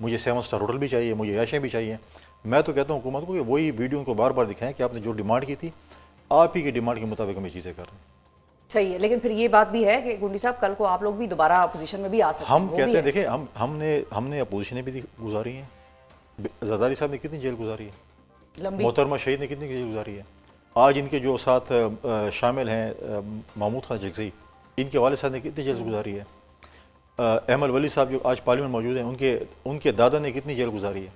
مجھے 7 star hotel بھی چاہیے, مجھے عیاشیں بھی چاہیے. میں تو کہتا ہوں حکومت کو کہ وہی ویڈیو ان کو بار بار دکھائیں کہ آپ نے جو ڈیمانڈ کی تھی آپ ہی کی ڈیمانڈ کے مطابق ہم یہ چیزیں کر رہے ہیں. صحیح ہے, لیکن پھر یہ بات بھی ہے کہ گنڈی صاحب کل کو آپ لوگ بھی دوبارہ اپوزیشن میں بھی آ سکتے ہیں. ہم کہتے ہیں دیکھیں ہم نے اپوزیشنیں بھی گزاری ہیں. زرداری صاحب نے کتنی جیل گزاری ہے, محترمہ شہید نے کتنی جیل گزاری ہے. آج ان کے جو ساتھ شامل ہیں محمود خان جگزئی, ان کے والد صاحب نے کتنی جیل گزاری ہے. احمد ولی صاحب جو آج پارلیمنٹ موجود ہیں ان کے دادا نے کتنی جیل گزاری ہے.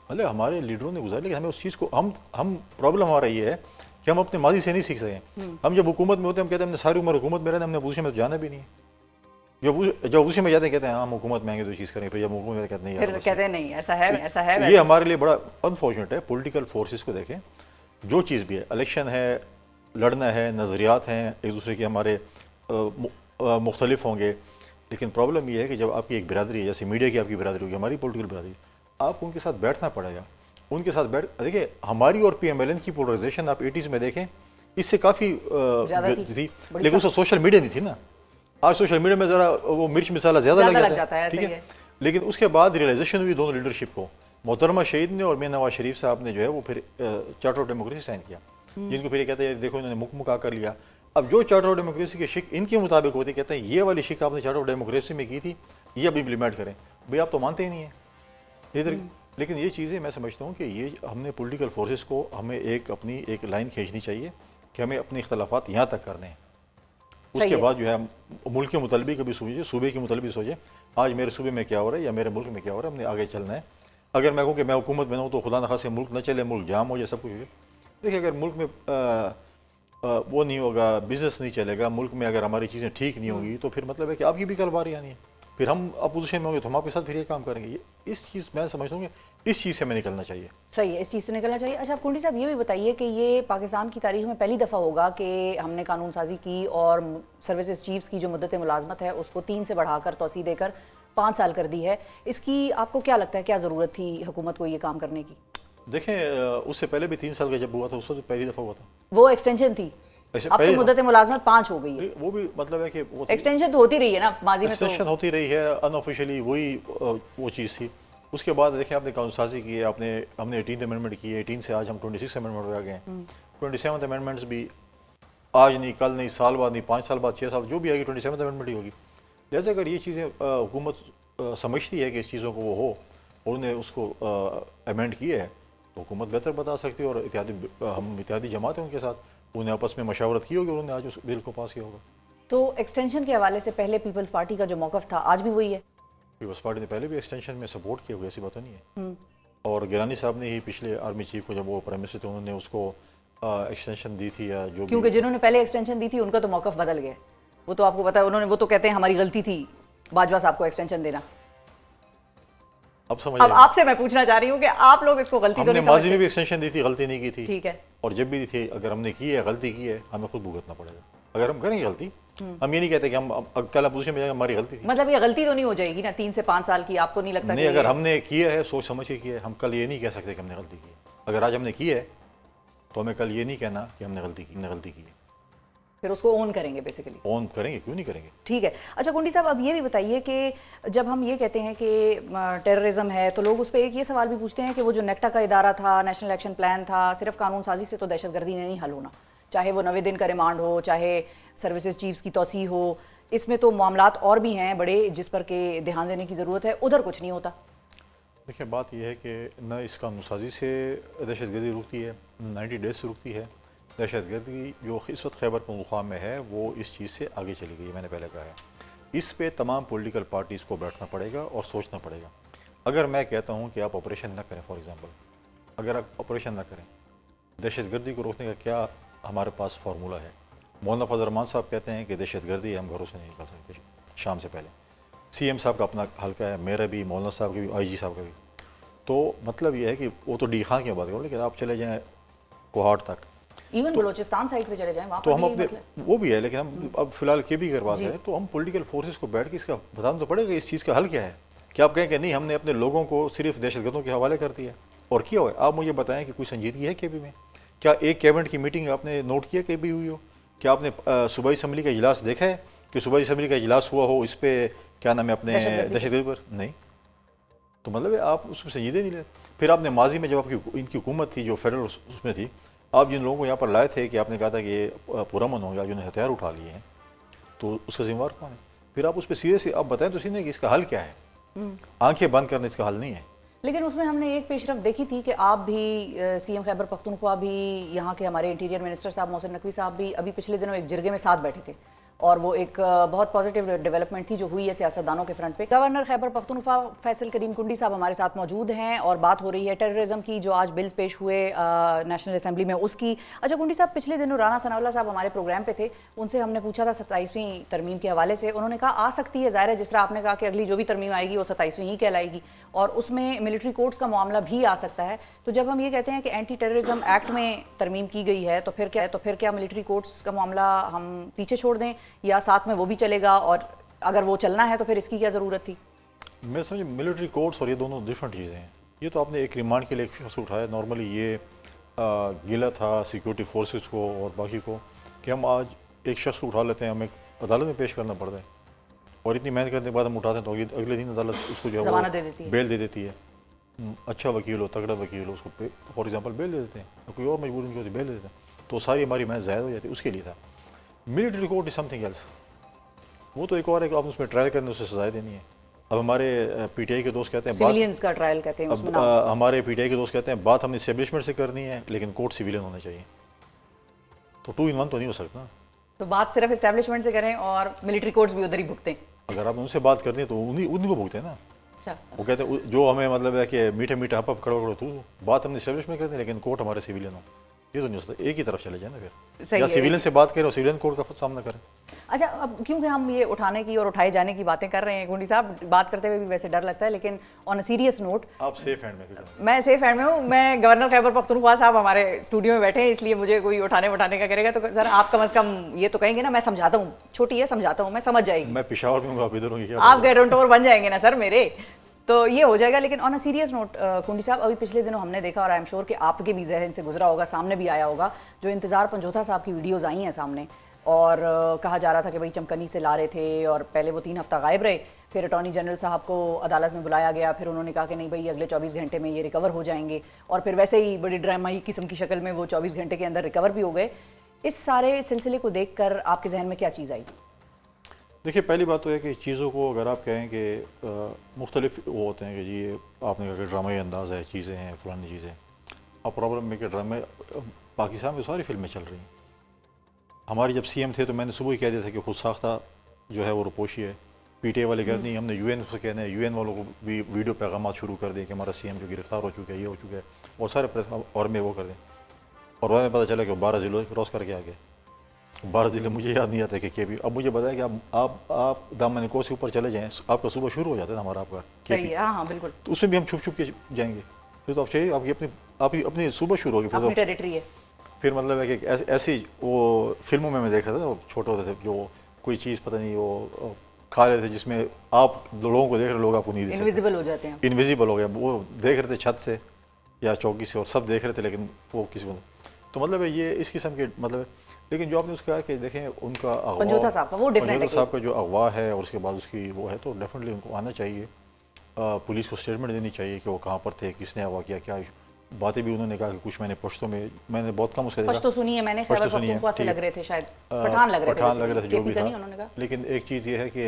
مطلب ہمارے لیڈروں نے گزاری, لیکن ہمیں اس چیز کو ہم پرابلم ہمارا یہ ہے کہ ہم اپنے ماضی سے نہیں سیکھ سکے. ہم جب حکومت میں ہوتے ہیں ہم کہتے ہیں ہم نے ساری عمر حکومت میں رہنا, ہم نے اپوزیشن میں تو جانا بھی نہیں ہے. جب اپوزیشن میں جاتے ہیں کہتے ہیں ہم حکومت میں آئیں گے تو چیز کریں گے, پھر جب حکومت میں کہتے ہیں نہیں ایسا ہے. یہ ہمارے لیے بڑا انفارچونیٹ ہے. پولیٹیکل فورسز کو دیکھیں, جو چیز بھی ہے, الیکشن ہے, لڑنا ہے, نظریات ہیں ایک دوسرے کے ہمارے مختلف ہوں گے, لیکن پرابلم یہ ہے کہ جب آپ کی ایک برادری ہے, جیسے میڈیا کی آپ کی برادری ہوگی, ہماری پولیٹیکل برادری, آپ کو ان کے ساتھ بیٹھنا پڑے گا. ان کے ساتھ دیکھیں ہماری اور پی ایم ایل این کی پولرائزیشن آپ 80s میں دیکھیں اس سے کافی تھی, لیکن اس سے سوشل میڈیا نہیں تھی نا. آج سوشل میڈیا میں ذرا وہ مرچ مسالہ زیادہ لگ جاتا ہے, ٹھیک ہے. لیکن اس کے بعد ریئلائزیشن ہوئی دونوں لیڈرشپ کو, محترمہ شہید نے اور میر نواز شریف صاحب نے جو ہے وہ پھر چارٹر آف ڈیموکریسی سائن کیا, جن کو پھر یہ کہتے ہیں دیکھو انہوں نے مکمل کر لیا. اب جو چارٹر آف ڈیموکریسی کے شک ان کے مطابق ہوتے کہتے ہیں یہ والی شک آپ نے چارٹر آف ڈیموکریسی میں کی تھی یہ اب امپلیمنٹ کریں. بھئی آپ تو مانتے ہی نہیں ہیں. لیکن یہ چیزیں میں سمجھتا ہوں کہ یہ ہم نے پولیٹیکل فورسز کو ہمیں اپنی ایک لائن کھینچنی چاہیے کہ ہمیں اپنے اختلافات یہاں تک کرنے ہیں. اس کے بعد جو ہے ملک کے مطالبے کبھی سوچیں, صوبے کے مطالبے سوچیں آج میرے صوبے میں کیا ہو رہا ہے یا میرے ملک میں کیا ہو رہا ہے, ہم نے آگے چلنا ہے. اگر میں کہوں کہ میں حکومت میں ہوں تو خدا نخواستہ ملک نہ چلے, ملک جام ہو جائے, سب کچھ ہو جائے. دیکھیں اگر ملک میں وہ نہیں ہوگا, بزنس نہیں چلے گا, ملک میں اگر ہماری چیزیں ٹھیک نہیں ہوگی تو پھر مطلب ہے کہ آپ کی بھی کل باری آنی ہے. پھر ہم اپوزیشن میں ہوں گے تو ہم آپ کے ساتھ پھر یہ کام کریں گے. اس چیز میں سمجھتا ہوں کہ اس چیز سے ہمیں نکلنا چاہیے. صحیح ہے, اس چیز سے نکلنا چاہیے. اچھا کنڈی صاحب یہ بھی بتائیے کہ یہ پاکستان کی تاریخ میں پہلی دفعہ ہوگا کہ ہم نے قانون سازی کی اور سروسز چیفز کی جو مدت ملازمت ہے اس کو 3 سے بڑھا کر توسیع دے کر 5 سال کر دی ہے. اس کی آپ کو کیا لگتا ہے کیا ضرورت تھی حکومت کو یہ کام کرنے کی؟ دیکھیں اس سے پہلے بھی 3 سال کا جب ہوا تھا اس وقت پہلی دفعہ ہوا تھا, وہ ایکسٹینشن تھی. اب تو مدت ملازمت 5 ہو گئی ہے. وہ بھی مطلب ہے کہ ایکسٹینشن تو ہوتی رہی ہے نا ماضی میں, ایکسٹینشن ہوتی رہی ہے ان آفیشلی, وہی وہ چیز تھی. اس کے بعد دیکھیں آپ نے قانون سازی کی ہے, ہم نے 18th امینڈمنٹ کی ہے, 18 سے آج ہم 26 امینڈمنٹ پہ آ گئے ہیں. 27th امینڈمنٹس بھی آج نہیں, کل نہیں, سال بعد نہیں, 5 سال بعد, 6 سال جو بھی آئے گی 27th امینڈمنٹ ہی ہوگی. لہٰذا اگر یہ چیزیں حکومت سمجھتی ہے کہ اس چیزوں کو وہ ہو اور انہیں اس کو امینڈ کیے ہے تو حکومت بہتر بتا سکتی ہے, اور ہم اتحادی جماعت ہیں ان کے ساتھ, انہیں آپس میں مشاورت کی ہوگی اور انہوں نے آج اس بل کو پاس کیا ہوگا. تو ایکسٹینشن کے حوالے سے پہلے پیپلز پارٹی کا جو موقف تھا آج بھی وہی ہے؟ پیپلز پارٹی نے پہلے بھی ایکسٹینشن میں سپورٹ کیا ہوئی, ایسی بات نہیں ہے. اور گیلانی صاحب نے ہی پچھلے آرمی چیف کو جب وہ پرائم منسٹر تھے انہوں نے اس کو ایکسٹینشن دی تھی, یا جو کیونکہ جنہوں نے پہلے ایکسٹینشن دی تھی ان کا تو موقف بدل گیا. وہ تو آپ کو پتا ہے انہوں نے, وہ تو کہتے ہیں ہماری غلطی تھی باجوہ صاحب کو ایکسٹینشن دینا. اب آپ سے میں پوچھنا چاہ رہی ہوں کہ آپ لوگ اس کو غلطی تو نہیں سمجھتے؟ ماضی میں بھی ایکسٹینشن دی تھی, غلطی نہیں کی تھی, ٹھیک ہے, اور جب بھی دی تھی اگر ہم نے کی ہے, غلطی کی ہے, ہمیں خود بھگتنا پڑے گا. اگر ہم کریں گے غلطی, ہم یہ نہیں کہتے کہ ہم کل اپوزیشن میں جائیں گے ہماری غلطی تھی. مطلب یہ غلطی تو نہیں ہو جائے گی نا 3 سے 5 سال کی, آپ کو نہیں لگتا؟ نہیں, اگر ہم نے کیا ہے سوچ سمجھ کے کیا ہے, ہم کل یہ نہیں کہہ سکتے کہ ہم نے غلطی کی ہے. اگر آج ہم نے کی ہے تو ہمیں کل یہ نہیں کہنا کہ ہم نے غلطی کی ہے. پھر اس کو اون کریں گے, بیسیکلی اون کریں گے, کیوں نہیں کریں گے. ٹھیک ہے. اچھا کنڈی صاحب اب یہ بھی بتائیے کہ جب ہم یہ کہتے ہیں کہ ٹیررزم ہے تو لوگ اس پہ ایک یہ سوال بھی پوچھتے ہیں کہ وہ جو نیکٹا کا ادارہ تھا, نیشنل ایکشن پلان تھا, صرف قانون سازی سے تو دہشت گردی نے نہیں حل ہونا, چاہے وہ 90 دن کا ریمانڈ ہو, چاہے سروسز چیفز کی توسیع ہو, اس میں تو معاملات اور بھی ہیں بڑے جس پر کہ دھیان دینے کی ضرورت ہے, ادھر کچھ نہیں ہوتا. دیکھیں بات یہ ہے کہ نہ اس قانون سازی سے دہشت گردی رکتی ہے, 90 ڈیز سے رکتی ہے. دہشت گردی جو اس وقت خیبر پختونخوا میں ہے وہ اس چیز سے آگے چلی گئی, میں نے پہلے کہا ہے. اس پہ تمام پولیٹیکل پارٹیز کو بیٹھنا پڑے گا اور سوچنا پڑے گا. اگر میں کہتا ہوں کہ آپ آپریشن نہ کریں, فار ایگزامپل اگر آپ آپریشن نہ کریں, دہشت گردی کو روکنے کا کیا ہمارے پاس فارمولہ ہے؟ مولانا فضل الرحمان صاحب کہتے ہیں کہ دہشت گردی ہم گھروں سے نہیں نکال سکتے شام سے پہلے. سی ایم صاحب کا اپنا حلقہ ہے, میرا بھی, مولانا صاحب کا بھی, آئی جی صاحب کا بھی. تو مطلب یہ ہے کہ وہ تو ڈی خان کی بات کرو, لیکن آپ چلے جائیں کوہاٹ تک, ایون بلوچستان سائڈ پہ چلے جائیں, وہاں تو ہم اپنے وہ بھی ہے, لیکن ہم اب فی الحال کے بھی اگر بات کریں تو ہم پولیٹیکل فورسز کو بیٹھ کے اس کا بتانا تو پڑے گا اس چیز کا حل کیا ہے. کہ آپ کہیں کہ نہیں ہم نے اپنے لوگوں کو صرف دہشت گردوں کے حوالے کر دیا اور کیا ہوا ہے. آپ مجھے بتائیں کہ کوئی سنجیدگی ہے کے بی میں؟ کیا ایک کیبنٹ کی میٹنگ آپ نے نوٹ کیا کے بی ہوئی ہو؟ کیا آپ نے صوبائی اسمبلی کا اجلاس دیکھا ہے کہ صوبائی اسمبلی کا اجلاس ہوا ہو اس پہ کیا نام ہے اپنے دہشت گردی پر؟ نہیں. تو مطلب ہے آپ اس میں سنجیدہ نہیں لے. پھر آپ نے ماضی میں جب آپ کی ان کی حکومت تھی جو فیڈرل اس میں تھی, آپ جن لوگوں کو یہاں پر لائے تھے کہ آپ نے کہا تھا کہ یہ پرامن ہوں یا جنہوں نے ہتھیار اٹھا لیے ہیں, تو اس کا ذمہ دار کون ہے؟ پھر آپ اس پہ سیریسلی آپ بتائیں تو سیدھے کہ اس کا حل کیا ہے. آنکھیں بند کرنا اس کا حل نہیں ہے. لیکن اس میں ہم نے ایک پیش رفت دیکھی تھی کہ آپ بھی سی ایم خیبر پختونخوا بھی, یہاں کے ہمارے انٹیریئر منسٹر صاحب محسن نقوی صاحب بھی ابھی پچھلے دنوں ایک جرگے میں ساتھ بیٹھے تھے, اور وہ ایک بہت پازیٹیو ڈیولپمنٹ تھی جو ہوئی ہے سیاستدانوں کے فرنٹ پہ. گورنر خیبر پختونخوا فیصل کریم کنڈی صاحب ہمارے ساتھ موجود ہیں, اور بات ہو رہی ہے ٹیررزم کی جو آج بلز پیش ہوئے نیشنل اسمبلی میں اس کی. اچھا کنڈی صاحب, پچھلے دنوں رانا ثناء اللہ صاحب ہمارے پروگرام پہ تھے, ان سے ہم نے پوچھا تھا 27ویں ترمیم کے حوالے سے. انہوں نے کہا آ سکتی ہے, ظاہر ہے جس طرح آپ نے کہا کہ اگلی جو بھی ترمیم آئے گی وہ 27ویں ہی کہلائے گی, اور اس میں ملٹری کورٹس کا معاملہ بھی آ سکتا ہے. تو جب ہم یہ کہتے ہیں کہ اینٹی ٹیررزم ایکٹ میں ترمیم کی گئی ہے تو پھر کیا ملٹری کورٹس کا معاملہ ہم پیچھے چھوڑ دیں, یا ساتھ میں وہ بھی چلے گا, اور اگر وہ چلنا ہے تو پھر اس کی کیا ضرورت تھی؟ میں سمجھ ملٹری کورٹس اور یہ دونوں ڈفرینٹ چیزیں ہیں. یہ تو آپ نے ایک ریمانڈ کے لیے ایک شخص اٹھایا, نارملی یہ گلا تھا سیکورٹی فورسز کو اور باقی کو کہ ہم آج ایک شخص کو اٹھا لیتے ہیں, ہمیں عدالت میں پیش کرنا پڑتا ہے, اور اتنی محنت کرنے کے بعد ہم اٹھاتے ہیں تو اگلے دن عدالت اس کو جو ہے وہ بیل دے دیتی ہے. اچھا وکیل ہو, تگڑا وکیل ہو, اس کو فار ایگزامپل بیل دے دیتے ہیں, کوئی اور مجبوری نہیں ہوتی بیل دے دیتے ہیں, تو ساری ہماری محنت ضائع ہو جاتی ہے. اس کے لیے تھا. Military court is something else, وہ تو ایک اور ہے کہ آپ اس میں ٹرائل کرنے اسے سزائیں دینی ہے. اب ہمارے پی ٹی آئی کے دوست کہتے ہیں سویلینز کا ٹرائل کہتے ہیں اس میں, ہمارے پی ٹی آئی کے دوست کہتے ہیں بات ہم نے اسٹیبلشمنٹ سے کرنی ہے لیکن کورٹ سویلین ہونا چاہیے. تو 2 in 1 تو نہیں ہو سکتا. تو بات صرف اسٹیبلشمنٹ سے کریں اور ملٹری کورٹس بھی ادھر ہی بھگتیں. اگر آپ ان سے بات کرنی ہے تو انہیں کو بھگتے ہیں نا. وہ کہتے ہیں جو ہمیں مطلب ہے کہ میٹھے میٹھے ہپ ہپ کڑو کڑو, تو بات ہم نے اسٹیبلشمنٹ کرنی ہے لیکن کورٹ ہمارے سویلین ہو, یہ تو نہیں ہو سکتا. ایک ہی طرف چلے جائیں نا, پھر یا سویلین سے بات کریں اور سویلین کورٹ کا سامنا کریں. اچھا, اب کیونکہ ہم یہ اٹھانے کی اور اٹھائے جانے کی باتیں کر رہے ہیں گونڈی صاحب, بات کرتے ہوئے بھی ویسے ڈر لگتا ہے, لیکن آن اے سیریس نوٹ آپ سیف ہینڈ میں. میں سیف ہینڈ میں ہوں. میں گورنر خیبر پختونخوا صاحب ہمارے اسٹوڈیو میں بیٹھے ہیں, اس لیے مجھے کوئی اٹھانے وٹھانے کا کرے گا تو سر آپ کم از کم یہ تو کہیں گے نا میں سمجھاتا ہوں, چھوٹی ہے سمجھاتا ہوں, میں سمجھ جائے گی. میں پشاور میں ہوں, آپ ادھر ہوں, آپ گیرنٹور بن جائیں گے نا سر میرے, تو یہ ہو جائے گا. لیکن آن اے سیریس نوٹ کنڈی صاحب, ابھی پچھلے دنوں ہم نے دیکھا, اور آئی ایم شیور کہ آپ کے بھی ذہن سے گزرا ہوگا, سامنے بھی آیا ہوگا, جو انتظار پنجوتھا صاحب کی ویڈیوز آئی ہیں سامنے, اور کہا جا رہا تھا کہ بھائی چمکنی سے لا رہے تھے, اور پہلے وہ 3 ہفتہ غائب رہے, پھر اٹارنی جنرل صاحب کو عدالت میں بلایا گیا, پھر انہوں نے کہا کہ نہیں بھائی اگلے 24 گھنٹے میں یہ ریکور ہو جائیں گے, اور پھر ویسے ہی بڑی ڈرامائی قسم کی شکل میں وہ 24 گھنٹے کے اندر ریکور بھی ہو گئے. اس سارے سلسلے کو دیکھ کر آپ کے ذہن میں کیا چیز آئی؟ دیکھیے, پہلی بات تو ہے کہ چیزوں کو اگر آپ کہیں کہ مختلف وہ ہوتے ہیں کہ جی آپ نے کہا کہ ڈرامائی انداز ہے, چیزیں ہیں, فلانی چیزیں. اب پرابلم میں کہ ڈرامے پاکستان میں ساری فلمیں چل رہی ہیں. ہماری جب سی ایم تھے تو میں نے صبح ہی کہہ دیا تھا کہ خود ساختہ جو ہے وہ روپوشی ہے. پی ٹی آئی والے کہتے ہیں ہم نے یو این سے کہنا ہے, یو این والوں کو بھی ویڈیو پیغامات شروع کر دیں کہ ہمارا سی ایم جو گرفتار ہو چکا ہے, یہ ہو چکا ہے, اور سارے پریس اور میں وہ کر دیں. اور بعد میں پتہ چلا کہ وہ 12 ضلعوں کراس کر کے آ گئے. 12 ضلع مجھے یاد نہیں آتا کہ بھی. اب مجھے بتایا کہ آپ دامن کو سے اوپر چلے جائیں, آپ کا صبح شروع ہو جاتا ہے ہمارا, آپ کا صحیح ہے. ہاں بالکل. تو اس میں بھی ہم چھپ چھپ کے جائیں گے. پھر تو آپ چاہیے آپ کی اپنی صبح شروع ہوگی, اپنی ٹیریٹری ہے. پھر مطلب ہے کہ ایسی وہ فلموں میں دیکھا تھا, چھوٹے ہوتے تھے, جو کوئی چیز پتہ نہیں وہ کھا رہے تھے جس میں آپ لوگوں کو دیکھ رہے, لوگ آپ کو نہیں دیکھ سکتے, انویزیبل ہو جاتے ہیں, انویزیبل ہو گیا. وہ دیکھ رہے تھے چھت سے یا چوکی سے, اور سب دیکھ رہے تھے لیکن وہ کسی کو. تو مطلب ہے یہ اس قسم کے مطلب ہے. لیکن جو آپ نے اس کہا کہ دیکھیں ان کا اغوا, پنجوتھا صاحب کا وہ ڈیفرنٹ ہے, پنجوتھا صاحب کا جو اغوا ہے اور اس کے بعد اس کی وہ ہے, تو ڈیفینیٹلی ان کو آنا چاہیے. پولیس کو اسٹیٹمنٹ دینی چاہیے کہ وہ کہاں پر تھے, کس نے اغوا کیا, کیا باتیں بھی انہوں نے کہا کہ کچھ میں نے پشتوں میں نے بہت کم اس کا پشتو سنی ہے, میں نے خیبر پختونخوا سے لگ رہے تھے, شاید پٹھان لگ رہے تھے جو بھی تھا. لیکن ایک چیز یہ ہے کہ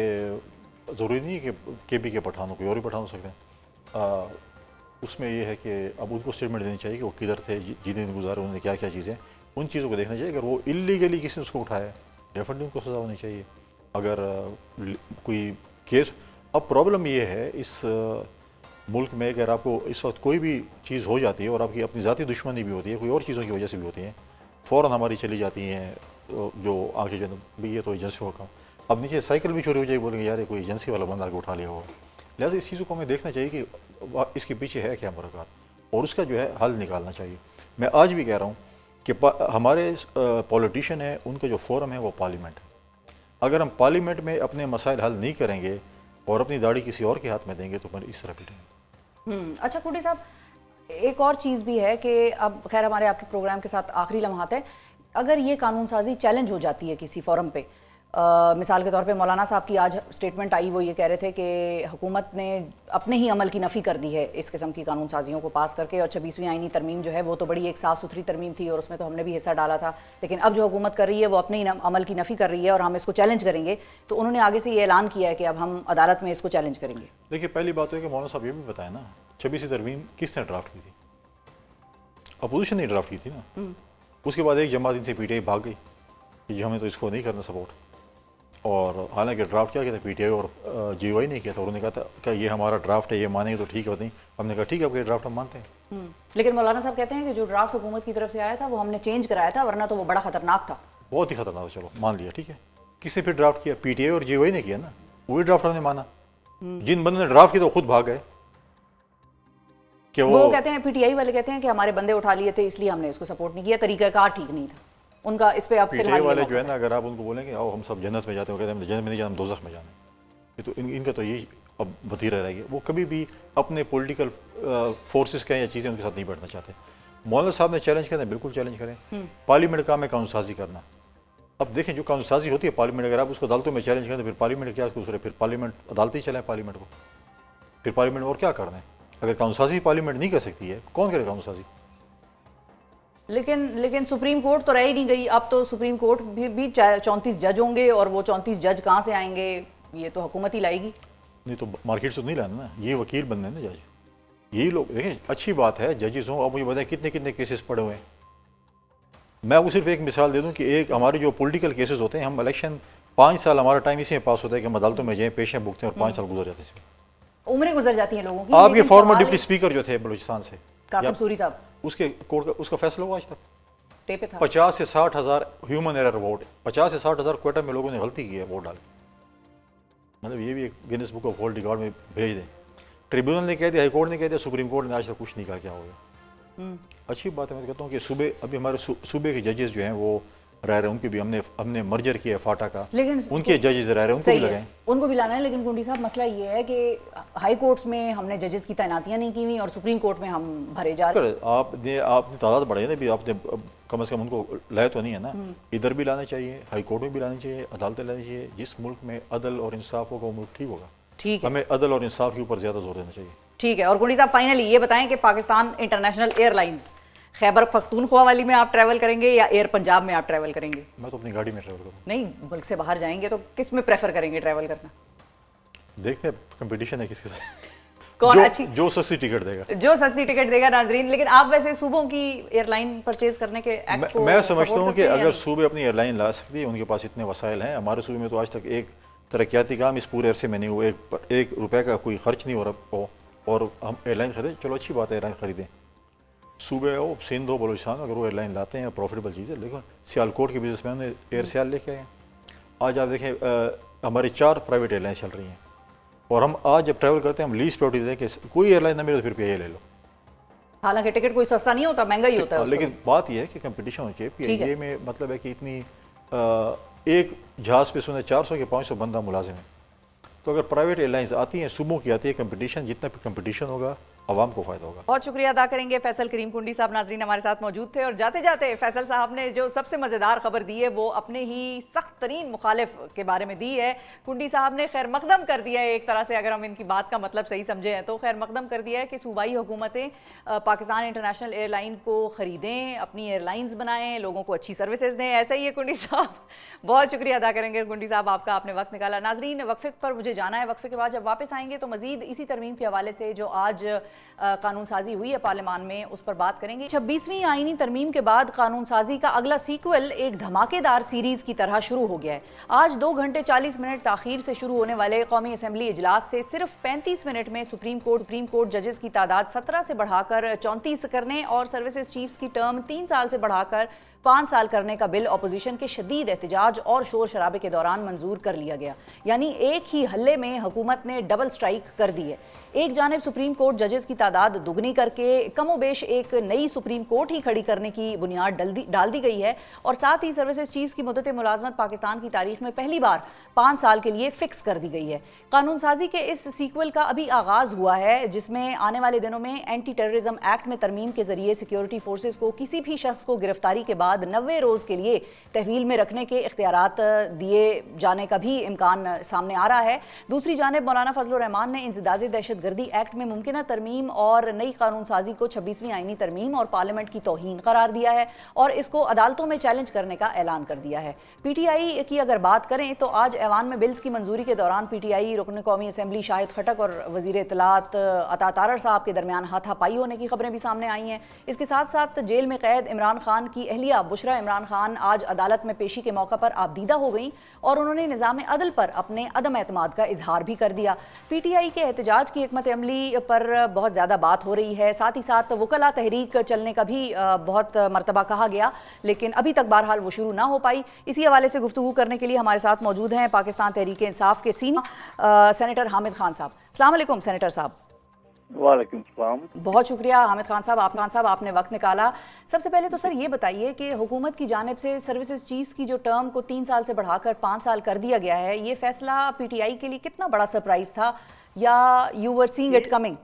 ضروری نہیں ہے کہ کے پی کے پٹھان ہو, کوئی اور بھی پٹھان ہو سکتے ہیں. اس میں یہ ہے کہ اب ان کو اسٹیٹمنٹ دینی چاہیے کہ وہ کدھر تھے, جتنے دن گزارے, انہوں نے کیا کیا چیزیں, ان چیزوں کو دیکھنا چاہیے. اگر وہ اللیگلی کسی نے اس کو اٹھایا ہے, ڈیفینیٹلی ان کو سزا ہونی چاہیے. اگر کوئی کیس, اب پرابلم یہ ہے اس ملک میں, اگر آپ کو اس وقت کوئی بھی چیز ہو جاتی ہے اور آپ کی اپنی ذاتی دشمنی بھی ہوتی ہے, کوئی اور چیزوں کی وجہ سے بھی ہوتی ہیں, فوراً ہماری چلی جاتی ہیں جو آگے جو بھی یہ تو ایجنسی کا کام. اب نیچے سائیکل بھی چوری ہو جائے, بولیں گے یار یہ کوئی ایجنسی والا بندہ کو اٹھا لیا ہوا. لہٰذا اس چیزوں کو ہمیں دیکھنا چاہیے کہ اس کے پیچھے ہے کیا مراکات, اور اس کا جو ہے حل نکالنا چاہیے. میں آج بھی کہہ رہا ہوں کہ ہمارے پولیٹیشین ہیں, ان کا جو فورم ہے وہ پارلیمنٹ ہے. اگر ہم پارلیمنٹ میں اپنے مسائل حل نہیں کریں گے اور اپنی داڑھی کسی اور کے ہاتھ میں دیں گے تو پھر اس طرح پیٹیں گے. اچھا کوٹی صاحب, ایک اور چیز بھی ہے کہ اب خیر ہمارے آپ کے پروگرام کے ساتھ آخری لمحات ہے, اگر یہ قانون سازی چیلنج ہو جاتی ہے کسی فورم پہ, مثال کے طور پہ مولانا صاحب کی آج اسٹیٹمنٹ آئی، وہ یہ کہہ رہے تھے کہ حکومت نے اپنے ہی عمل کی نفی کر دی ہے اس قسم کی قانون سازیوں کو پاس کر کے، اور 26ویں آئینی ترمیم جو ہے وہ تو بڑی ایک صاف ستھری ترمیم تھی اور اس میں تو ہم نے بھی حصہ ڈالا تھا، لیکن اب جو حکومت کر رہی ہے وہ اپنے ہی عمل کی نفی کر رہی ہے اور ہم اس کو چیلنج کریں گے. تو انہوں نے آگے سے یہ اعلان کیا ہے کہ اب ہم عدالت میں اس کو چیلنج کریں گے. دیکھیے پہلی بات ہے کہ مولانا صاحب یہ بھی بتائیں نا 26ویں ترمیم کس نے ڈرافٹ کی تھی؟ اپوزیشن نے ڈرافٹ کی تھی نا. اس کے بعد ایک جماعت ان سے پی ٹی آئی بھاگ گئی کہ جو ہمیں تو اس کو نہیں کرنا سپورٹ، اور حالانکہ ڈرافٹ کیا کیا تھا پی ٹی آئی اور جی او آئی نہیں کیا تھا. انہوں نے کہا تھا کہ یہ ہمارا ڈرافٹ ہے، یہ مانیں گے تو ٹھیک ہے، نہیں ہم نے کہا ٹھیک ہے آپ کے ڈرافٹ ہم مانتے ہیں. لیکن مولانا صاحب کہتے ہیں کہ جو ڈرافٹ حکومت کی طرف سے آیا تھا وہ ہم نے چینج کرایا تھا، ورنہ تو وہ بڑا خطرناک تھا. بہت ہی خطرناک تھا. چلو مان لیا ٹھیک ہے. کس نے پھر ڈرافٹ کیا؟ پی ٹی آئی اور جی او آئی نے کیا نا. وہی ڈرافٹ ہم نے مانا. جن بندوں نے ڈرافٹ کیا تو خود بھاگ گئے کہ وہ کہتے ہیں، پی ٹی آئی والے کہتے ہیں کہ ہمارے بندے اٹھا لیے تھے اس لیے ہم نے اس کو سپورٹ نہیں کیا، طریقہ کار ٹھیک نہیں تھا ان کا. اس پہ اب پی ٹی آئی والے جو ہے نا، اگر آپ ان کو بولیں گے آؤ ہم سب جنت میں جاتے ہیں، وہ کہتے ہیں جنت میں نہیں جانا، ہم دوزخ میں جانا ہے. یہ تو ان کا تو یہی اب وتیرہ رہ گیا. وہ کبھی بھی اپنے پولیٹیکل فورسز کا یا چیزیں ان کے ساتھ نہیں بیٹھنا چاہتے. مولانا صاحب نے چیلنج کرنا ہے، بالکل چیلنج کریں. پارلیمنٹ کا کام ہے قانون سازی کرنا. اب دیکھیں جو قانون سازی ہوتی ہے پارلیمنٹ، اگر آپ اس کو عدالتوں میں چیلنج کریں تو پھر پارلیمنٹ کیا دوسرے، پھر پارلیمنٹ عدالتی چلائیں پارلیمنٹ کو. پھر پارلیمنٹ اور کیا کرنا ہے؟ اگر قانون سازی پارلیمنٹ نہیں کر سکتی ہے کون کرے قانون سازی؟ لیکن سپریم کورٹ تو رہ ہی نہیں گئی. اب تو سپریم کورٹ بھی 34 جج ہوں گے، اور وہ 34 جج کہاں سے آئیں گے؟ یہ تو حکومت ہی لائے گی. نہیں تو مارکیٹ سے نہیں لانا نا، یہ وکیل بننے ہیں نا جج. یہی لوگ دیکھیں اچھی بات ہے ججز ہوں. اب مجھے بتائیں کتنے کیسز پڑے ہوئے ہیں. میں آپ کو صرف ایک مثال دے دوں کہ ایک ہمارے جو پولیٹیکل کیسز ہوتے ہیں، ہم الیکشن 5 سال ہمارا ٹائم اسی میں پاس ہوتا ہے کہ ہم عدالتوں میں جائیں، پیشیں بھگتے ہیں اور 5 سال گزر جاتے ہیں. عمریں گزر جاتی ہیں لوگوں کی. آپ کے فارمر ڈپٹی اسپیکر جو تھے بلوچستان سے قاسم سوری صاحب، اس کے کورٹ کا اس کا فیصلہ ہوا آج تک. ٹے پہ تھا. 50 سے 60 ہزار ہیومن ایرر ووٹ، 50 سے 60 ہزار کوئٹہ میں لوگوں نے غلطی کی ہے ووٹ ڈال کے. مطلب یہ بھی ایک grains book of world record میں بھیج دیں. ٹریبیونل نے کہہ دیا، ہائی کورٹ نے کہہ دیا، سپریم کورٹ نے آج تک کچھ نہیں کہا کیا ہوگا. اچھی بات ہے. میں کہتا ہوں کہ صوبے ابھی ہمارے صوبے کے ججز جو ہیں وہ رہ رہے ہیں، ان کے بھی ہم نے مرجر کیا ہے فاٹا کا، لیکن ان کے ججز رہ رہے ہیں، ان کو بھی لگائیں، ان کو بھی لانا ہے. لیکن کنڈی صاحب مسئلہ یہ ہے کہ ہائی کورٹس میں ہم نے ججز کی تعیناتیاں نہیں کی ہوئی اور سپریم کورٹ میں ہم بھرے جا رہے ہیں. آپ نے تعداد بڑھائی نا، بھی آپ نے کم از کم ان کو لائے تو نہیں ہے نا. ادھر بھی لانا چاہیے، ہائی کورٹ میں بھی لانی چاہیے، عدالتیں لانی چاہیے. جس ملک میں عدل اور انصاف ہوگا وہ ملک ٹھیک ہوگا. ٹھیک ہے، ہمیں عدل اور انصاف کے اوپر زیادہ زور دینا چاہیے. ٹھیک ہے. اور کنڈی صاحب فائنلی یہ بتائیں کہ Pakistan international air lines Khyber Pakhtunkhwa والی میں آپ ٹریول کریں گے یا ایئر پنجاب میں آپ ٹریول کریں گے؟ میں تو اپنی گاڑی میں ٹریول کروں. نہیں، ملک سے باہر جائیں گے تو کس میں پریفر کریں گے ٹریول کرنا؟ دیکھتے ہیں کمپٹیشن ہے کس کے ساتھ، کون اچھی جو سستی ٹکٹ دے گا، جو سستی ٹکٹ دے گا. ناظرین، لیکن آپ ویسے صوبوں کی ایئر لائن پرچیز کرنے کے ایکٹ کو میں سمجھتا ہوں کہ اگر صوبے اپنی ایئر لائن لا سکتی ہے، ان کے پاس اتنے وسائل ہیں. ہمارے صوبے میں تو آج تک ایک ترقیاتی کام اس پورے عرصے میں نہیں ہوا، ایک روپے کا کوئی خرچ نہیں ہو رہا ہو، اور ہم ایئر لائن خریدیں. چلو اچھی بات ہے ایئر لائن خریدیں. صوبے ہو سندھ ہو بلوچستان، اگر وہ ایئر لائن لاتے ہیں پروفیٹیبل چیز ہے. لیکن سیالکوٹ کے بزنس مین نے ایئر سیال لے کے آئے. آج آپ دیکھیں ہماری 4 پرائیویٹ ایئر لائن چل رہی ہیں، اور ہم آج جب ٹریول کرتے ہیں ہم لیسٹ پریورٹی دیں کہ کوئی ایئر لائن نہ ملے تو پھر پی آئی لے لو. حالانکہ ٹکٹ کوئی سستا نہیں ہوتا، مہنگا ہی ہوتا ہے. لیکن بات یہ ہے کہ کمپٹیشن ہونی چاہیے. پی آئی اے میں مطلب ہے کہ اتنی ایک جہاز پہ سنے 400 کے 500 بندہ ملازم ہیں. تو اگر پرائیویٹ ایئر لائنز آتی ہیں، صوبوں کی آتی ہے، کمپٹیشن جتنا بھی کمپٹیشن ہوگا عوام کو فائدہ ہوگا. بہت شکریہ ادا کریں گے فیصل کریم کنڈی صاحب. ناظرین ہمارے ساتھ موجود تھے، اور جاتے جاتے فیصل صاحب نے جو سب سے مزیدار خبر دی ہے وہ اپنے ہی سخت ترین مخالف کے بارے میں دی ہے. کنڈی صاحب نے خیر مقدم کر دیا ہے ایک طرح سے، اگر ہم ان کی بات کا مطلب صحیح سمجھے ہیں تو خیر مقدم کر دیا ہے کہ صوبائی حکومتیں پاکستان انٹرنیشنل ایئر لائن کو خریدیں، اپنی ایئر لائنز بنائیں، لوگوں کو اچھی سروسز دیں. ایسا ہی ہے کنڈی صاحب. بہت شکریہ ادا کریں گے کنڈی صاحب آپ کا، آپ نے وقت نکالا. ناظرین وقفے پر مجھے جانا ہے، وقفے کے بعد جب واپس آئیں گے تو مزید اسی ترمیم کے حوالے سے جو آج قانون سازی ہوئی ہے پارلیمان میں اس پر بات کریں گے. 26ویں آئینی ترمیم کے بعد قانون سازی کا اگلا سیکول ایک دھماکے دار سیریز کی طرح شروع ہو گیا ہے. آج 2 گھنٹے 40 منٹ تاخیر سے شروع ہونے والے قومی اسمبلی اجلاس سے صرف 35 منٹ میں سپریم کورٹ ججز کی تعداد 17 سے بڑھا کر 34 کرنے اور سروسز چیفز کی ٹرم 3 سال سے بڑھا کر 5 سال کرنے کا بل اپوزیشن کے شدید احتجاج اور شور شرابے کے دوران منظور کر لیا گیا. یعنی ایک ہی ہلے میں حکومت نے ڈبل سٹرائک کر دی ہے. ایک جانب سپریم کورٹ ججز کی تعداد دگنی کر کے کم و بیش ایک نئی سپریم کورٹ ہی کھڑی کرنے کی بنیاد ڈال دی گئی ہے، اور ساتھ ہی سروسز چیفز کی مدت ملازمت پاکستان کی تاریخ میں پہلی بار 5 سال کے لیے فکس کر دی گئی ہے۔ قانون سازی کے اس سیکول کا ابھی آغاز ہوا ہے، جس میں آنے والے دنوں میں اینٹی ٹیررزم ایکٹ میں ترمیم کے ذریعے سیکیورٹی فورسز کو کسی بھی شخص کو گرفتاری کے بعد 90 روز کے لیے تحویل میں رکھنے کے اختیارات دیے جانے کا بھی امکان سامنے آ رہا ہے۔ دوسری جانب مولانا فضل الرحمان نے انسداد دہشت گردی ایکٹ میں ممکنہ ترمیم اور نئی قانون سازی کو 26ویں آئینی ترمیم اور پارلیمنٹ کی توہین قرار دیا ہے اور اس کو عدالتوں میں چیلنج کرنے کا اعلان کر دیا ہے۔ پی ٹی آئی کی اگر بات کریں تو آج ایوان میں بلز کی منظوری کے دوران پی ٹی آئی رکن قومی اسمبلی شاہد خٹک اور وزیر اطلاعات عطا تارڑ صاحب کے درمیان ہاتھا پائی ہونے کی خبریں بھی سامنے آئی ہیں۔ اس کے ساتھ ساتھ جیل میں قید عمران خان کی اہلیہ بشرا عمران خان آج عدالت میں پیشی کے موقع پر آبدیدہ ہو گئیں اور انہوں نے نظام عدل پر اپنے عدم اعتماد کا اظہار بھی کر دیا۔ پی ٹی آئی کے احتجاج کی حکمت عملی پر بہت زیادہ بات ہو رہی ہے، ساتھ ہی ساتھ وکلاء تحریک چلنے کا بھی بہت مرتبہ کہا گیا، لیکن ابھی تک بہرحال وہ شروع نہ ہو پائی۔ اسی حوالے سے گفتگو کرنے کے لیے ہمارے ساتھ موجود ہیں پاکستان تحریک انصاف کے سینئر سینیٹر حامد خان صاحب۔ السلام علیکم سینیٹر صاحب۔ وعلیکم السلام۔ بہت شکریہ حامد خان صاحب آپ نے وقت نکالا۔ سب سے پہلے تو سر یہ بتائیے کہ حکومت کی جانب سے سروسز چیفز کی جو ٹرم کو 3 سال سے بڑھا کر 5 سال کر دیا گیا ہے، یہ فیصلہ پی ٹی آئی کے لیے کتنا بڑا سرپرائز تھا یا you were seeing it coming?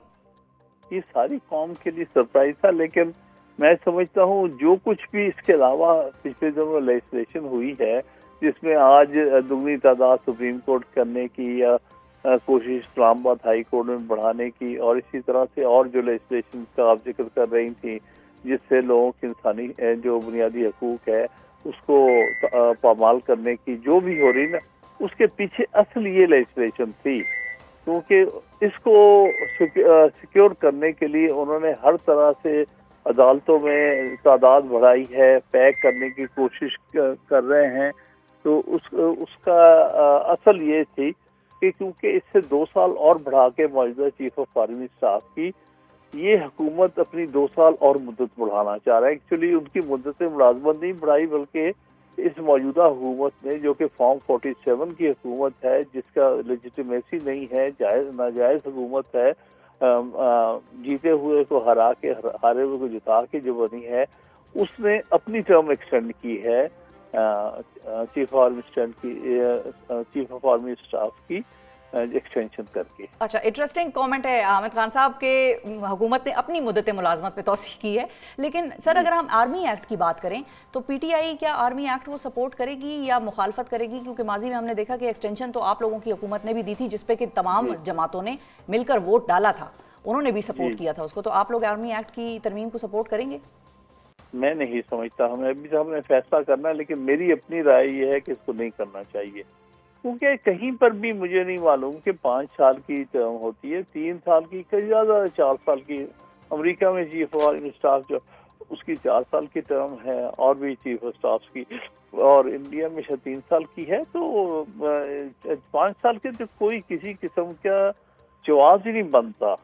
یہ ساری قوم کے لیے سرپرائز تھا، لیکن میں سمجھتا ہوں جو کچھ بھی اس کے علاوہ پچھلے دنوں لیجسلیشن ہوئی ہے، جس میں آج دگنی تعداد سپریم کورٹ کرنے کی یا کوشش اسلام آباد ہائی کورٹ میں بڑھانے کی، اور اسی طرح سے اور جو لیجسلیشن کا آپ ذکر کر رہی تھی جس سے لوگوں کے انسانی جو بنیادی حقوق ہے اس کو پامال کرنے کی جو بھی ہو رہی نا، اس کے پیچھے اصل یہ لیجسلیشن تھی، کیونکہ اس کو سیکیور کرنے کے لیے انہوں نے ہر طرح سے عدالتوں میں تعداد بڑھائی ہے، پیک کرنے کی کوشش کر رہے ہیں۔ تو اس کا اصل یہ تھی کہ کیونکہ اس سے 2 سال اور بڑھا کے موجودہ چیف آف آرمی اسٹاف کی یہ حکومت اپنی 2 سال اور مدت بڑھانا چاہ رہا ہے۔ ایکچولی ان کی مدت ملازمت نہیں بڑھائی، بلکہ اس موجودہ حکومت نے جو کہ فارم 47 کی حکومت ہے، جس کا لیجیٹیمیسی نہیں ہے، ناجائز حکومت ہے، جیتے ہوئے کو ہرا کے ہارے ہوئے کو جتا کے جو بنی ہے، اس نے اپنی ٹرم ایکسٹینڈ کی ہے چیف آف آرمی اسٹاف کی ایکسٹینشن کر کے۔ اچھا، انٹرسٹنگ کامنٹ ہے حامد خان صاحب کہ حکومت نے اپنی مدت ملازمت پہ توسیع کی ہے، لیکن سر اگر ہم آرمی ایکٹ کی بات کریں تو پی ٹی آئی کیا آرمی ایکٹ کو سپورٹ کرے گی یا مخالفت کرے گی؟ کیونکہ ماضی میں ہم نے دیکھا کہ ایکسٹینشن تو آپ لوگوں کی حکومت نے بھی دی تھی، جس پہ کہ تمام جماعتوں نے مل کر ووٹ ڈالا تھا، انہوں نے بھی سپورٹ کیا تھا اس کو، تو آپ لوگ آرمی ایکٹ کی ترمیم کو سپورٹ کریں گے؟ میں نہیں سمجھتا، ہم نے فیصلہ کرنا ہے، لیکن میری اپنی رائے یہ ہے کہ اس کو نہیں کرنا چاہیے، کیونکہ کہیں پر بھی مجھے نہیں معلوم کہ 5 سال کی ٹرم ہوتی ہے، 3 سال کی، کئی زیادہ 4 سال کی۔ امریکہ میں چیف آف آرمی اسٹاف جو اس کی 4 سال کی ٹرم ہے، اور بھی چیف آف اسٹاف کی، اور انڈیا میں 3 سال کی ہے، تو 5 سال کے تو کوئی کسی قسم کا جواز ہی نہیں بنتا۔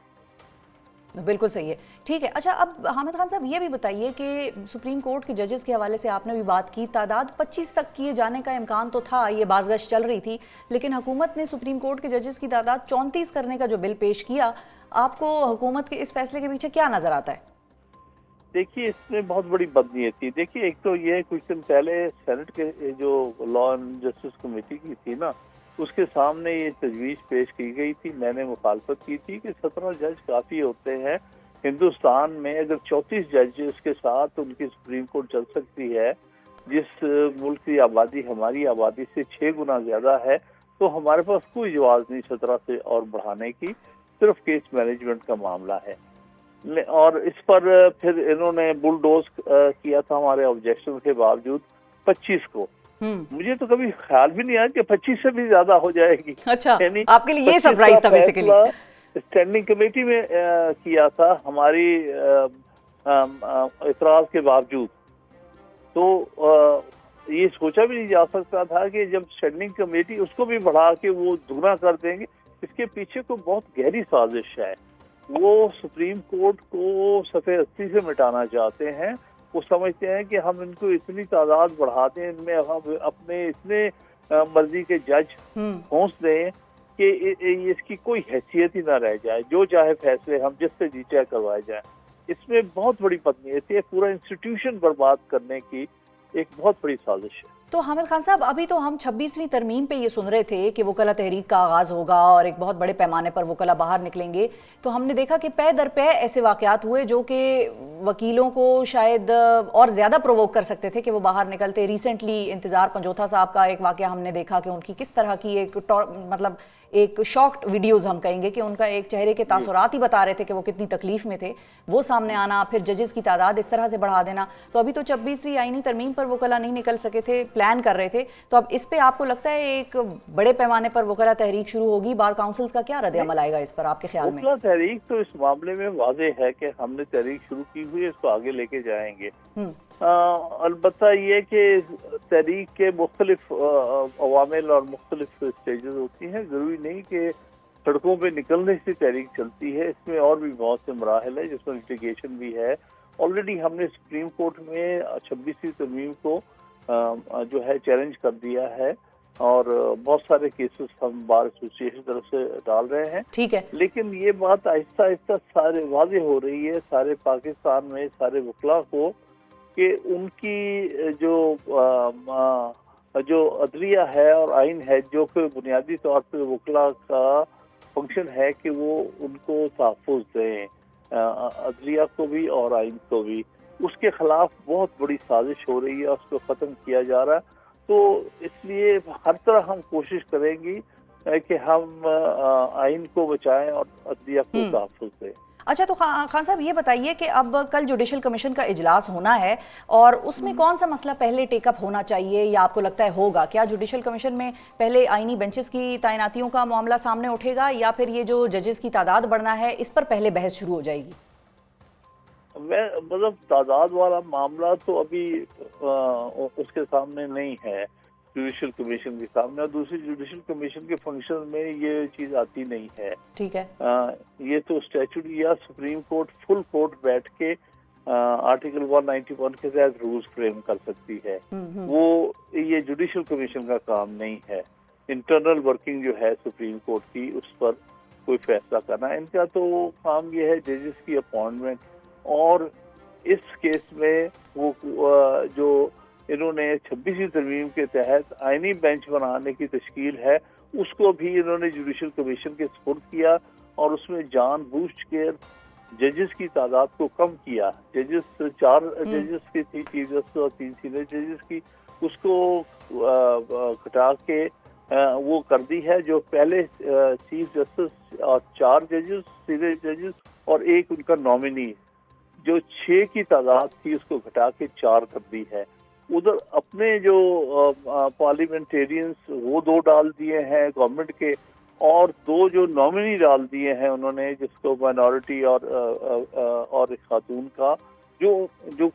بالکل صحیح ہے، ٹھیک ہے۔ اچھا، اب حامد خان صاحب یہ بھی بتائیے کہ سپریم کورٹ کے ججز کے حوالے سے آپ نے بھی بات کی، تعداد 25 تک کیے جانے کا امکان تو تھا، یہ باز گشت چل رہی تھی، لیکن حکومت نے سپریم کورٹ کے ججز کی تعداد 34 کرنے کا جو بل پیش کیا، آپ کو حکومت کے اس فیصلے کے پیچھے کیا نظر آتا ہے؟ دیکھیے، اس میں بہت بڑی بدنیتی تھی۔ دیکھیے، ایک تو یہ کچھ دن پہلے سینٹ کے جو لا اینڈ جسٹس کمیٹی کی تھی نا، اس کے سامنے یہ تجویز پیش کی گئی تھی، میں نے مخالفت کی تھی کہ 17 جج کافی ہوتے ہیں ہندوستان میں، اگر 34 ججز کے ساتھ ان کی سپریم کورٹ چل سکتی ہے، جس ملک کی آبادی ہماری آبادی سے 6 گنا زیادہ ہے، تو ہمارے پاس کوئی جواز نہیں 17 سے اور بڑھانے کی، صرف کیس مینجمنٹ کا معاملہ ہے۔ اور اس پر پھر انہوں نے بلڈوز کیا تھا ہمارے آبجیکشن کے باوجود 25 کو۔ مجھے تو کبھی خیال بھی نہیں آیا کہ 25 سے بھی زیادہ ہو جائے گی۔ اچھا، آپ کے لیے یہ سرپرائز تھا بیسیکلی۔ اسٹینڈنگ کمیٹی میں کیا تھا ہماری اعتراض کے باوجود، تو یہ سوچا بھی نہیں جا سکتا تھا کہ جب اسٹینڈنگ کمیٹی اس کو بھی بڑھا کے وہ دگنا کر دیں گے۔ اس کے پیچھے کو بہت گہری سازش ہے، وہ سپریم کورٹ کو صفحے 80 سے مٹانا چاہتے ہیں۔ وہ سمجھتے ہیں کہ ہم ان کو اتنی تعداد بڑھا دیں، ان میں ہم اپنے اتنے مرضی کے جج پہنچ دیں کہ اس کی کوئی حیثیت ہی نہ رہ جائے, جو چاہے فیصلے ہم جس سے جی چاہے کروائے جائیں. اس میں بہت بڑی بدنیتی ہے, پورا انسٹیٹیوشن برباد کرنے کی ایک بہت بڑی سازش ہے. تو حامد خان صاحب, ابھی تو ہم 26ویں ترمیم پہ یہ سن رہے تھے کہ وکلا تحریک کا آغاز ہوگا اور ایک بہت بڑے پیمانے پر وکلا باہر نکلیں گے, تو ہم نے دیکھا کہ پے در پے ایسے واقعات ہوئے جو کہ وکیلوں کو شاید اور زیادہ پرووک کر سکتے تھے کہ وہ باہر نکلتے. ریسنٹلی انتظار پنجوتھا صاحب کا ایک واقعہ ہم نے دیکھا کہ ان کی کس طرح کی ایک شاکڈ ویڈیوز ہم کہیں گے کہ ان کا ایک چہرے کے تاثرات ہی بتا رہے تھے کہ وہ کتنی تکلیف میں تھے, وہ سامنے آنا, پھر ججز کی تعداد اس طرح سے بڑھا دینا. تو ابھی تو 26ویں آئینی ترمیم پر وکلا نہیں نکل سکے تھے, پلان کر رہے تھے, تو اب اس پہ آپ کو لگتا ہے ایک بڑے پیمانے پر وکلا تحریک شروع ہوگی؟ بار کاؤنسلز کا کیا رد عمل آئے گا اس پر آپ کے خیال میں؟ وکلا تحریک تو اس معاملے میں واضح ہے کہ ہم نے تحریک شروع کی ہوئی ہے, اس کو آگے لے کے جائیں گے. البتہ یہ کہ تحریک کے مختلف عوامل اور مختلف سٹیجز ہوتی ہیں, ضروری نہیں کہ سڑکوں پہ نکلنے سے تحریک چلتی ہے. اس میں اور بھی بہت سے مراحل ہیں جس میں لٹیگیشن بھی ہے. آلریڈی ہم نے سپریم کورٹ میں 26ویں ترمیم کو جو ہے چیلنج کر دیا ہے, اور بہت سارے کیسز ہم بار ایسوسیشن طرف سے ڈال رہے ہیں. ٹھیک ہے, لیکن یہ بات آہستہ آہستہ سارے واضح ہو رہی ہے سارے پاکستان میں سارے وکلاء کو کہ ان کی جو عدلیہ ہے اور آئین ہے, جو کہ بنیادی طور پہ وکلاء کا فنکشن ہے کہ وہ ان کو تحفظ دیں, عدلیہ کو بھی اور آئین کو بھی, اس کے خلاف بہت بڑی سازش ہو رہی ہے, اس کو ختم کیا جا رہا ہے. تو اس لیے ہر طرح ہم کوشش کریں گی کہ ہم آئین کو بچائیں اور عدلیہ کو تحفظ دیں. اچھا, تو خان صاحب یہ بتائیے کہ اب کل جوڈیشل کمیشن کا اجلاس ہونا ہے, اور اس میں کون سا مسئلہ پہلے ٹیک اپ ہونا چاہیے یا آپ کو لگتا ہے ہوگا؟ کیا جوڈیشل کمیشن میں پہلے آئینی بینچز کی تعیناتیوں کا معاملہ سامنے اٹھے گا, یا پھر یہ جو ججز کی تعداد بڑھنا ہے اس پر پہلے بحث شروع ہو جائے گی؟ مطلب تعداد والا معاملہ تو ابھی اس کے سامنے نہیں ہے, جوڈیشل کمیشن کے سامنے, اور دوسری جوڈیشل کمیشن کے فنکشن میں یہ چیز آتی نہیں ہے. ٹھیک ہے, یہ تو اسٹیچوٹ یا سپریم کورٹ فل کورٹ بیٹھ کے آرٹیکل 191 کے تحت رولز فریم کر سکتی ہے. وہ یہ جوڈیشل کمیشن کا کام نہیں ہے. انٹرنل ورکنگ جو ہے سپریم کورٹ کی, اس پر کوئی فیصلہ کرنا, ان کا تو کام یہ ہے ججز کی اپوائنٹمنٹ. اور اس کیس میں وہ جو انہوں نے 26ویں ترمیم کے تحت آئینی بینچ بنانے کی تشکیل ہے, اس کو بھی انہوں نے جوڈیشل کمیشن کے سپرد کیا, اور اس میں جان بوجھ کے ججز کی تعداد کو کم کیا. ججز 4 ججز کی تھی, چیف جسٹس اور 3 سینئر ججز کی, اس کو گھٹا کے وہ کر دی ہے. جو پہلے چیف جسٹس اور 4 ججز سینئر ججز اور ایک ان کا نامنی, جو 6 کی تعداد تھی اس کو گھٹا کے 4 کر دی ہے. ادھر اپنے جو پارلیمنٹیرینز وہ 2 ڈال دیے ہیں گورنمنٹ کے, اور 2 جو نامنی ڈال دیے ہیں انہوں نے, جس کو مائنورٹی اور ایک خاتون کا جو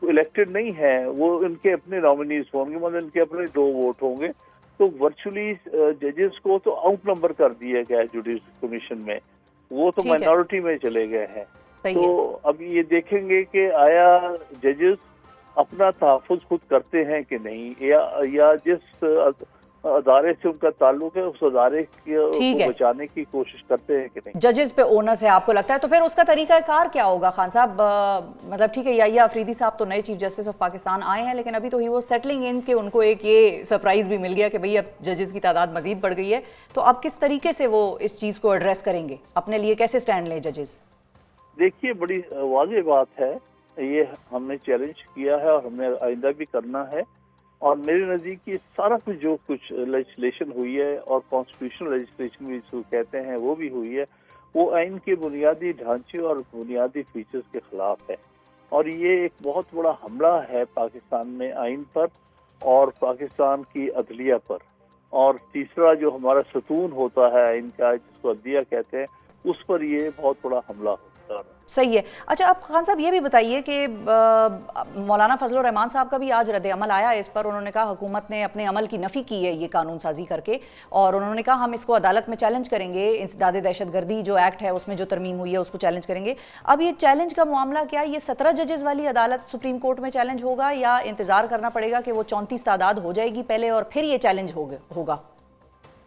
الیکٹڈ نہیں ہے, وہ ان کے اپنے نامنیز ہوں گے, مطلب ان کے اپنے 2 ووٹ ہوں گے. تو ورچولی ججز کو تو آؤٹ نمبر کر دیا گیا ہے جوڈیشل کمیشن میں, وہ تو مائنورٹی میں چلے گئے ہیں. تو اب یہ دیکھیں گے کہ آیا ججز اپنا تحفظ خود کرتے ہیں کہ نہیں, یا جس ادارے سے ان کا تعلق ہے اس ادارے کو بچانے کی کوشش کرتے ہیں کہ نہیں. ججز پہ اونس ہے آپ کو لگتا ہے, تو پھر اس کا طریقہ کار کیا ہوگا خان صاحب؟ مطلب ٹھیک ہے, یا افریدی صاحب تو نئے چیف جسٹس آف پاکستان آئے ہیں, لیکن ابھی تو ہی وہ سیٹلنگ ان کے ان کو ایک یہ سرپرائز بھی مل گیا کہ بھئی اب ججز کی تعداد مزید بڑھ گئی ہے, تو اب کس طریقے سے وہ اس چیز کو ایڈریس کریں گے, اپنے لیے کیسے سٹینڈ لیں ججز؟ دیکھیے, بڑی واضح بات ہے, یہ ہم نے چیلنج کیا ہے اور ہم نے آئندہ بھی کرنا ہے. اور میرے نزدیک یہ سارا کچھ جو کچھ لیجسلیشن ہوئی ہے, اور کانسٹیٹیوشنل لیجسلیشن بھی جو کہتے ہیں وہ بھی ہوئی ہے, وہ آئین کے بنیادی ڈھانچے اور بنیادی فیچرز کے خلاف ہے. اور یہ ایک بہت بڑا حملہ ہے پاکستان میں آئین پر اور پاکستان کی عدلیہ پر. اور تیسرا جو ہمارا ستون ہوتا ہے آئین کا, جس کو عدلیہ کہتے ہیں, اس پر یہ بہت بڑا حملہ ہوتا ہے. صحیح ہے. اچھا, اب خان صاحب یہ بھی بتائیے کہ مولانا فضل الرحمان صاحب کا بھی آج رد عمل آیا اس پر. انہوں نے کہا حکومت نے اپنے عمل کی نفی کی ہے یہ قانون سازی کر کے, اور انہوں نے کہا ہم اس کو عدالت میں چیلنج کریں گے, انسداد دہشت گردی جو ایکٹ ہے اس میں جو ترمیم ہوئی ہے اس کو چیلنج کریں گے. اب یہ چیلنج کا معاملہ کیا یہ 17 ججز والی عدالت سپریم کورٹ میں چیلنج ہوگا, یا انتظار کرنا پڑے گا کہ وہ 34 تعداد ہو جائے گی پہلے اور پھر یہ چیلنج ہوگا؟